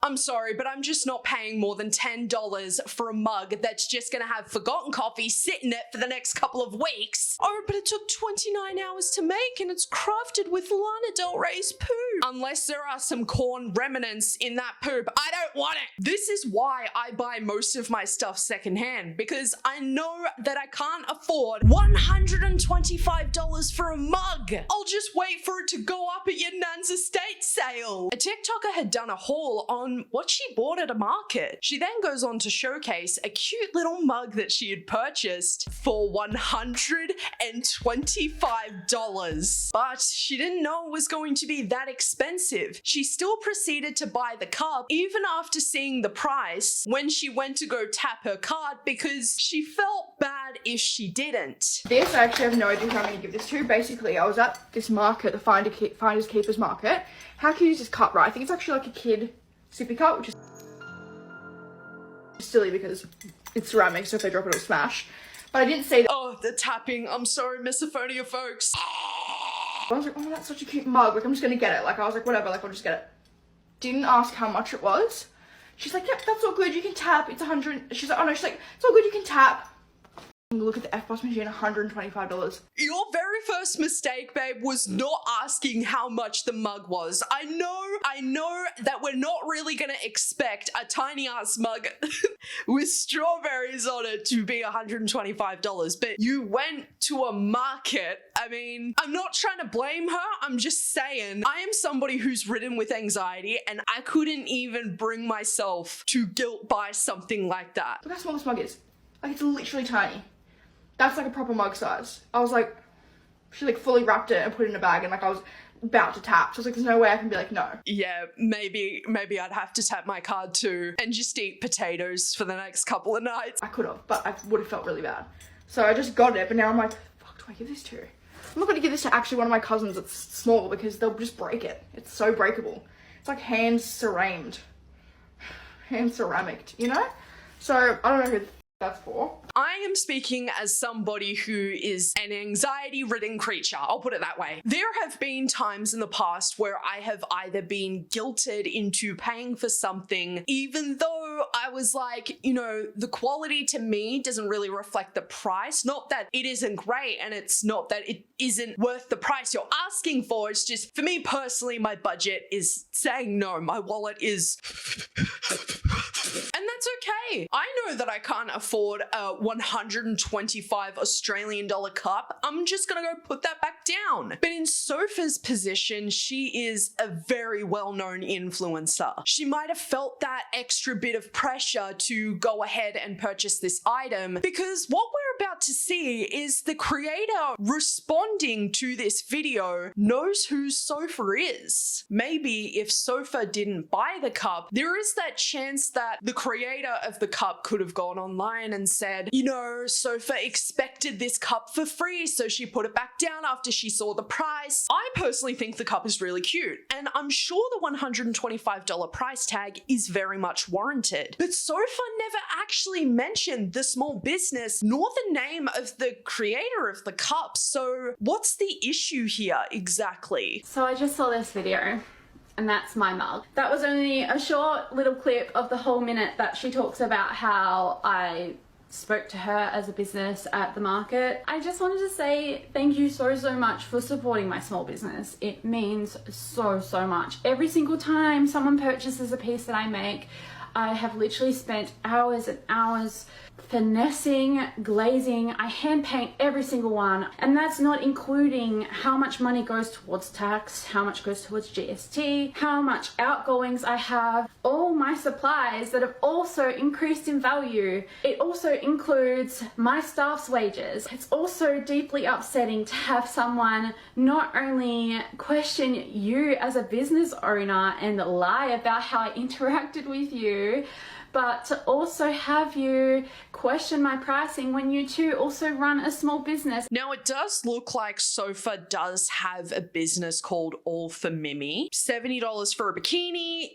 I'm sorry, but I'm just not paying more than $10 for a mug that's just gonna have forgotten coffee sit in it for the next couple of weeks. Oh, but it took 29 hours to make and it's crafted with Lana Del Rey's poop. Unless there are some corn remnants in that poop, I don't want it. This is why I buy most of my stuff secondhand, because I know that I can't afford $125 for a mug. I'll just wait for it to go up at your nan's estate sale. A TikToker had done a haul on what she bought at a market. She then goes on to showcase a cute little mug that she had purchased for $125. But she didn't know it was going to be that expensive. She still proceeded to buy the cup even after seeing the price when she went to go tap her card, because she felt bad if she didn't. This, I actually have no idea who I'm going to give this to. Basically, I was at this market, the Finders Keepers market. How cute is this cup, right? I think it's actually like a kid sippy cup, which is silly because it's ceramic, so if they drop it, it'll smash. But I didn't say that. Oh, the tapping. I'm sorry, misophonia, folks. I was like, oh, that's such a cute mug. Like, I'm just going to get it. Like, I was like, whatever, like, I'll just get it. Didn't ask how much it was. She's like, yep, that's all good. You can tap. It's 100. She's like, oh no, she's like, it's all good. You can tap. Look at the F-Boss machine, $125. Your very first mistake, babe, was not asking how much the mug was. I know that we're not really gonna expect a tiny ass mug with strawberries on it to be $125, but you went to a market. I mean, I'm not trying to blame her. I'm just saying, I am somebody who's ridden with anxiety and I couldn't even bring myself to guilt buy something like that. Look how small this mug is. Like, it's literally tiny. That's like a proper mug size. I was like, she like fully wrapped it and put it in a bag, and like I was about to tap. So I was like, there's no way I can be like, no. Yeah, maybe I'd have to tap my card too and just eat potatoes for the next couple of nights. I could have, but I would have felt really bad. So I just got it, but now I'm like, fuck, do I give this to? I'm not going to give this to actually one of my cousins that's small, because they'll just break it. It's so breakable. It's like hand ceramicked, you know? So I don't know who that's for. I am speaking as somebody who is an anxiety-ridden creature, I'll put it that way. There have been times in the past where I have either been guilted into paying for something, even though I was like, you know, the quality to me doesn't really reflect the price. Not that it isn't great, and it's not that it isn't worth the price you're asking for. It's just, for me personally, my budget is saying no. My wallet is... And that's okay. I know that I can't afford a 125 Australian dollar cup. I'm just gonna go put that back down. But in Sofa's position, she is a very well-known influencer. She might have felt that extra bit of pressure to go ahead and purchase this item, because what we're about to see is the creator responding to this video knows who Sofa is. Maybe if Sofa didn't buy the cup, there is that chance that the creator of the cup could have gone online and said, you know, Sofa expected this cup for free, so she put it back down after she saw the price. I personally think the cup is really cute, and I'm sure the $125 price tag is very much warranted. But Sofa never actually mentioned the small business nor the name of the creator of the cup. So what's the issue here exactly? So I just saw this video, and that's my mug. That was only a short little clip of the whole minute that she talks about how I spoke to her as a business at the market. I just wanted to say thank you so much for supporting my small business. It means so much. Every single time someone purchases a piece that I make, I have literally spent hours and hours finessing, glazing. I hand paint every single one, and that's not including how much money goes towards tax, how much goes towards GST, how much outgoings I have, all my supplies that have also increased in value. It also includes my staff's wages. It's also deeply upsetting to have someone not only question you as a business owner and lie about how I interacted with you, you, but to also have you question my pricing when you too also run a small business. Now, it does look like Sofa does have a business called All for Mimi. $70 for a bikini.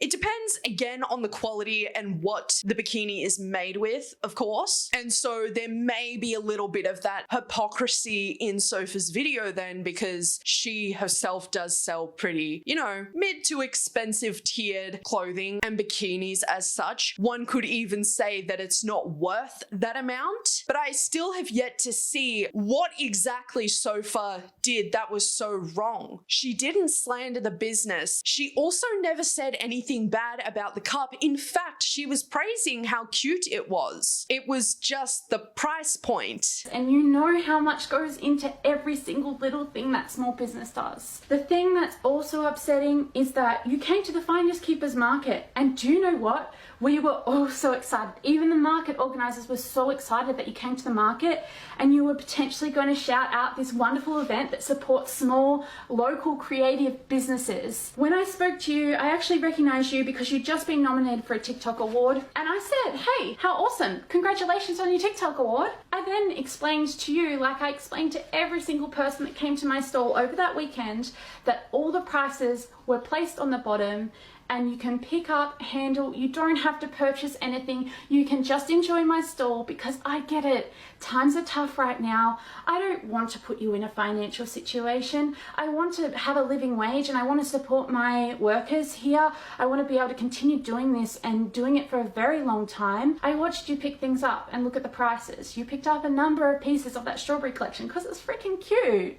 It depends, again, on the quality and what the bikini is made with, of course. And so there may be a little bit of that hypocrisy in Sofa's video then, because she herself does sell pretty, you know, mid to expensive tiered clothing and bikinis as such. One could even say that it's not worth that amount, but I still have yet to see what exactly Sofa did that was so wrong. She didn't slander the business. She also never said anything bad about the cup. In fact, she was praising how cute it was. It was just the price point. And you know how much goes into every single little thing that small business does. The thing that's also upsetting is that you came to the Finders Keepers market, and do you know what? We were all so excited. Even the market organizers were so excited that you came to the market and you were potentially going to shout out this wonderful event that supports small, local, creative businesses. When I spoke to you, I actually recognized you because you'd just been nominated for a TikTok award. And I said, hey, how awesome. Congratulations on your TikTok award. I then explained to you, like I explained to every single person that came to my stall over that weekend, that all the prices were placed on the bottom, and you can pick up, handle, you don't have to purchase anything. You can just enjoy my stall, because I get it. Times are tough right now. I don't want to put you in a financial situation. I want to have a living wage and I want to support my workers here. I want to be able to continue doing this and doing it for a very long time. I watched you pick things up and look at the prices. You picked up a number of pieces of that strawberry collection because it's freaking cute.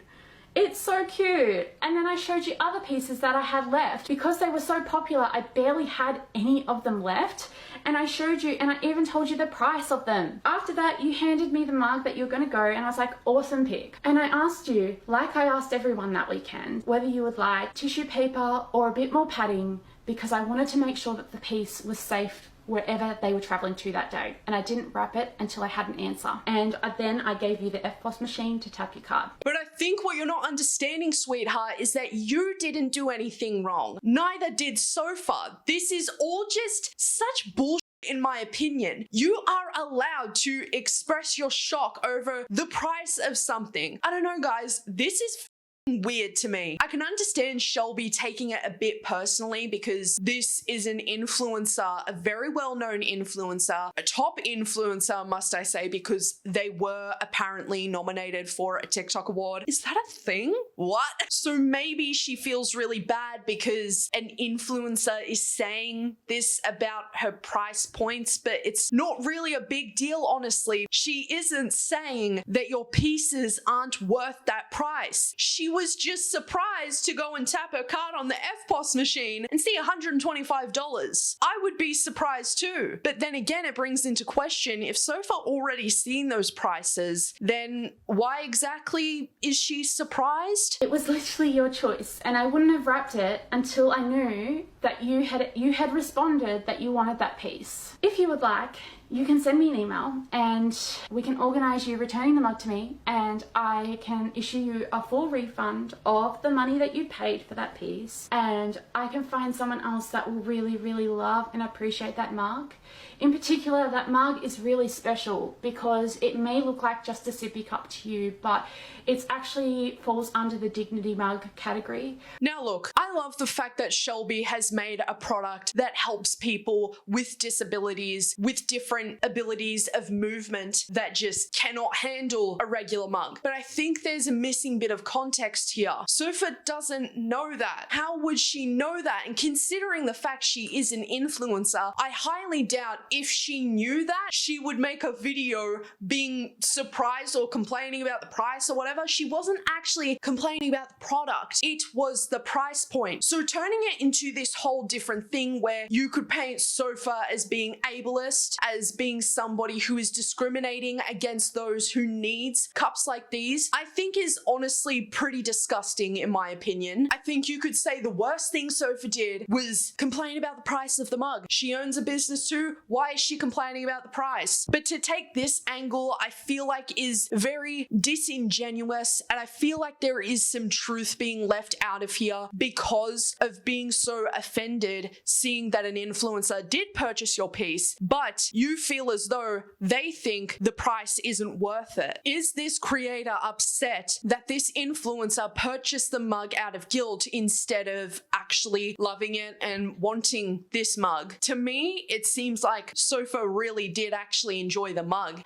It's so cute. And then I showed you other pieces that I had left. Because they were so popular, I barely had any of them left. And I showed you, and I even told you the price of them. After that, you handed me the mug that you were gonna go, and I was like, awesome pick. And I asked you, like I asked everyone that weekend, whether you would like tissue paper or a bit more padding, because I wanted to make sure that the piece was safe wherever they were traveling to that day. And I didn't wrap it until I had an answer. And then I gave you the FPOS machine to tap your card. But I think what you're not understanding, sweetheart, is that you didn't do anything wrong. Neither did Sofa. This is all just such bullshit. In my opinion, you are allowed to express your shock over the price of something. I don't know, guys, this is weird to me. I can understand Shelby taking it a bit personally because this is an influencer, a very well-known influencer, a top influencer, must I say, because they were apparently nominated for a TikTok award. Is that a thing? What? So maybe she feels really bad because an influencer is saying this about her price points, but it's not really a big deal, honestly. She isn't saying that your pieces aren't worth that price. She was just surprised to go and tap her card on the FPOS machine and see $125. I would be surprised too. But then again, it brings into question, if Sofa already seen those prices, then why exactly is she surprised? It was literally your choice, and I wouldn't have wrapped it until I knew that you had responded that you wanted that piece. If you would like, you can send me an email and we can organize you returning the mug to me, and I can issue you a full refund of the money that you paid for that piece, and I can find someone else that will really, really love and appreciate that mug. In particular, that mug is really special because it may look like just a sippy cup to you, but it actually falls under the dignity mug category. Now look, I love the fact that Shelby has made a product that helps people with disabilities, with different abilities of movement that just cannot handle a regular mug. But I think there's a missing bit of context here. Sofa doesn't know that. How would she know that? And considering the fact she is an influencer, I highly doubt if she knew that, she would make a video being surprised or complaining about the price or whatever. She wasn't actually complaining about the product. It was the price point. So turning it into this whole different thing where you could paint Sofa as being ableist, as being somebody who is discriminating against those who needs cups like these, I think is honestly pretty disgusting in my opinion. I think you could say the worst thing Sofa did was complain about the price of the mug. She owns a business too. Why is she complaining about the price? But to take this angle, I feel like is very disingenuous, and I feel like there is some truth being left out of here because because of being so offended seeing that an influencer did purchase your piece, but you feel as though they think the price isn't worth it? Is this creator upset that this influencer purchased the mug out of guilt instead of actually loving it and wanting this mug? To me, it seems like Sofa really did actually enjoy the mug.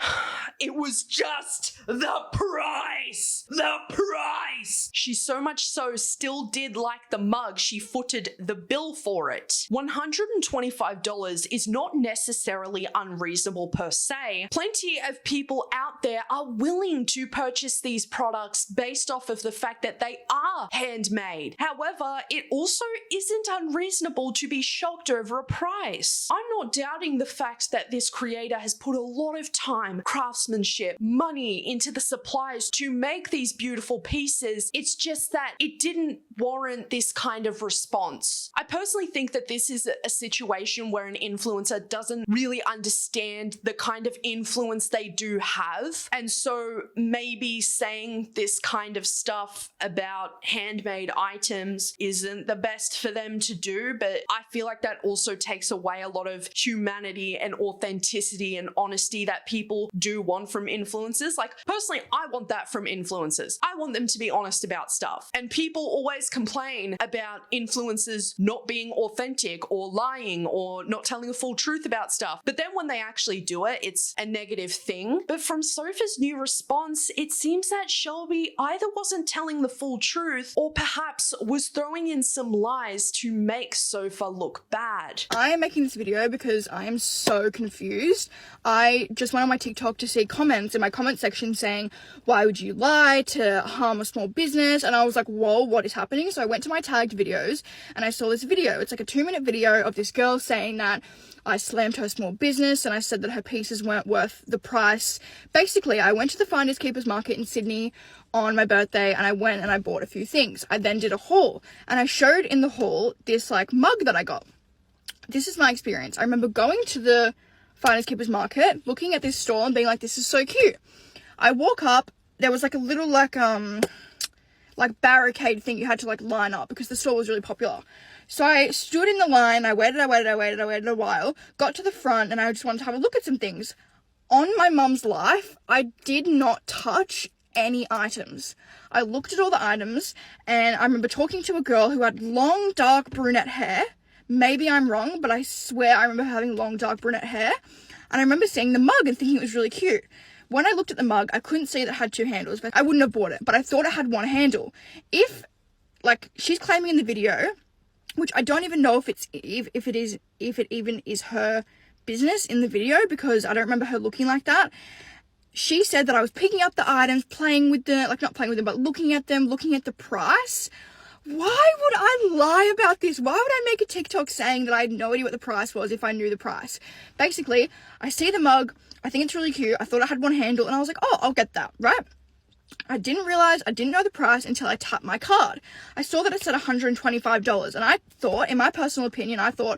It was just the price! The price! She so much so still did like the mug, she footed the bill for it. $125 is not necessarily unreasonable per se. Plenty of people out there are willing to purchase these products based off of the fact that they are handmade. However, it also isn't unreasonable to be shocked over a price. I'm not doubting the fact that this creator has put a lot of time, craftsmanship, money into the supplies to make these beautiful pieces. It's just that it didn't warrant this kind of response. I personally think that this is a situation where an influencer doesn't really understand the kind of influence they do have, and so maybe saying this kind of stuff about handmade items isn't the best for them to do, but I feel like that also takes away a lot of humanity and authenticity and honesty that people do want from influencers. Like, personally, I want that from influencers. I want them to be honest about stuff. And people always complain about influencers not being authentic or lying or not telling the full truth about stuff. But then when they actually do it, it's a negative thing. But from Sofa's new response, it seems that Shelby either wasn't telling the full truth or perhaps was throwing in some lies to make Sofa look bad. I am making this video because I am so confused. I just went on my TikTok to see comments in my comment section saying, why would you lie to harm a small business? And I was like, whoa, what is happening? So I went to my tagged videos and I saw this video. It's like a 2-minute video of this girl saying that I slammed her small business and I said that her pieces weren't worth the price. Basically, I went to the Finders Keepers market in Sydney on my birthday and I went and I bought a few things. I then did a haul and I showed in the haul this like mug that I got. This is my experience. I remember going to the Finders Keepers market, looking at this store and being like, this is so cute. I walk up, there was like a little like barricade thing you had to like line up because the store was really popular. So I stood in the line, I waited a while, got to the front and I just wanted to have a look at some things. On my mum's life, I did not touch any items. I looked at all the items and I remember talking to a girl who had long, dark brunette hair. Maybe I'm wrong, but I swear I remember having long, dark brunette hair. And I remember seeing the mug and thinking it was really cute. When I looked at the mug, I couldn't see that it had 2 handles, but I wouldn't have bought it, but I thought it had 1 handle. If, like, she's claiming in the video, which I don't even know if it even is her business in the video, because I don't remember her looking like that. She said that I was picking up the items, playing with them, like not playing with them, but looking at them, looking at the price. Why would I lie about this? Why would I make a TikTok saying that I had no idea what the price was if I knew the price? Basically, I see the mug, I think it's really cute, I thought it had 1 handle, and I was like, oh, I'll get that, right? I didn't know the price until I tapped my card. I saw that it said $125, and I thought, in my personal opinion, whoa,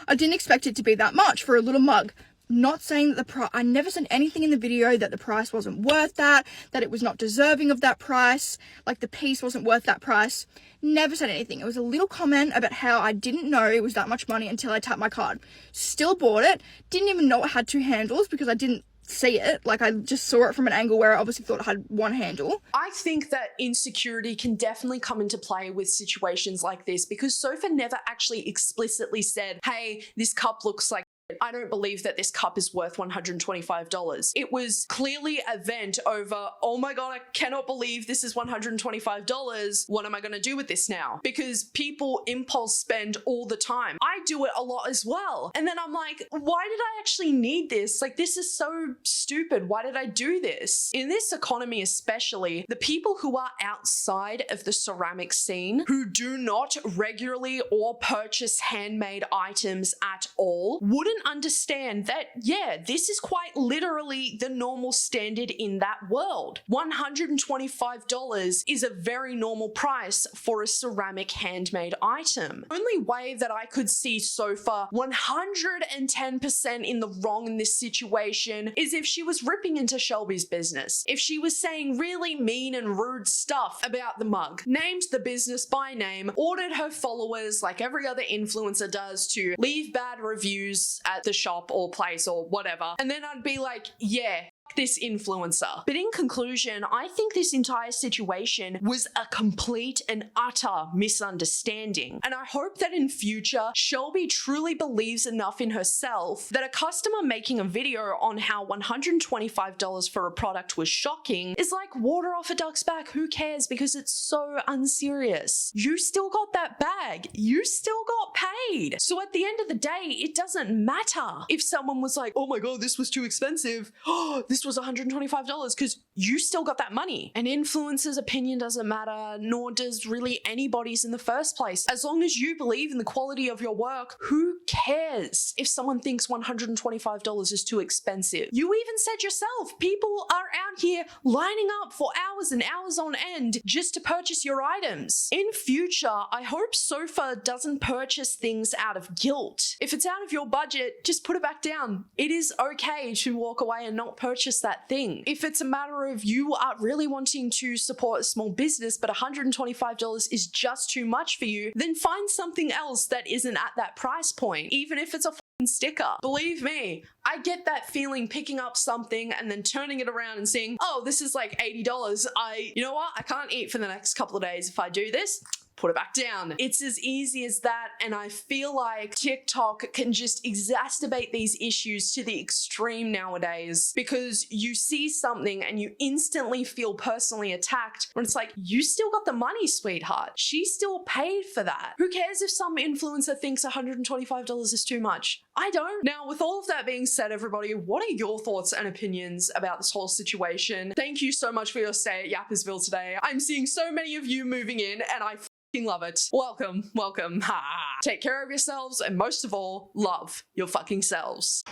I didn't expect it to be that much for a little mug. Not saying that the price, I never said anything in the video that the price wasn't worth that it was not deserving of that price, like the piece wasn't worth that price. Never said anything. It was a little comment about how I didn't know it was that much money until I tapped my card. Still bought it. Didn't even know it had 2 handles because I didn't see it. Like, I just saw it from an angle where I obviously thought it had 1 handle. I think that insecurity can definitely come into play with situations like this because Sofa never actually explicitly said, hey, this cup looks like I don't believe that this cup is worth $125. It was clearly a vent over, oh my God, I cannot believe this is $125. What am I going to do with this now? Because people impulse spend all the time. I do it a lot as well. And then I'm like, why did I actually need this? Like, this is so stupid. Why did I do this? In this economy especially, the people who are outside of the ceramic scene, who do not regularly or purchase handmade items at all, wouldn't didn't understand that, yeah, this is quite literally the normal standard in that world. $125 is a very normal price for a ceramic handmade item. Only way that I could see Sofa 110% in the wrong in this situation is if she was ripping into Shelby's business. If she was saying really mean and rude stuff about the mug, named the business by name, ordered her followers like every other influencer does to leave bad reviews at the shop or place or whatever, and then I'd be like, yeah, this influencer. But in conclusion, I think this entire situation was a complete and utter misunderstanding. And I hope that in future, Shelby truly believes enough in herself that a customer making a video on how $125 for a product was shocking is like water off a duck's back. Who cares? Because it's so unserious. You still got that bag. You still got paid. So at the end of the day, it doesn't matter if someone was like, oh my God, this was too expensive. Oh, this was $125, because you still got that money. An influencer's opinion doesn't matter, nor does really anybody's in the first place. As long as you believe in the quality of your work, who cares if someone thinks $125 is too expensive? You even said yourself, people are out here lining up for hours and hours on end just to purchase your items. In future, I hope Sofa doesn't purchase things out of guilt. If it's out of your budget, just put it back down. It is okay to walk away and not purchase that thing. If it's a matter of you are really wanting to support a small business but $125 is just too much for you, then find something else that isn't at that price point, even if it's a sticker. Believe me, I get that feeling picking up something and then turning it around and seeing, oh, this is like $80. You know what? I can't eat for the next couple of days if I do this. Put it back down. It's as easy as that, and I feel like TikTok can just exacerbate these issues to the extreme nowadays, because you see something and you instantly feel personally attacked when it's like, you still got the money, sweetheart. She still paid for that. Who cares if some influencer thinks $125 is too much? I don't. Now, with all of that being said, everybody, what are your thoughts and opinions about this whole situation? Thank you so much for your stay at Yappersville today. I'm seeing so many of you moving in, and I love it. Welcome, welcome. Ha. Take care of yourselves, and most of all, love your fucking selves.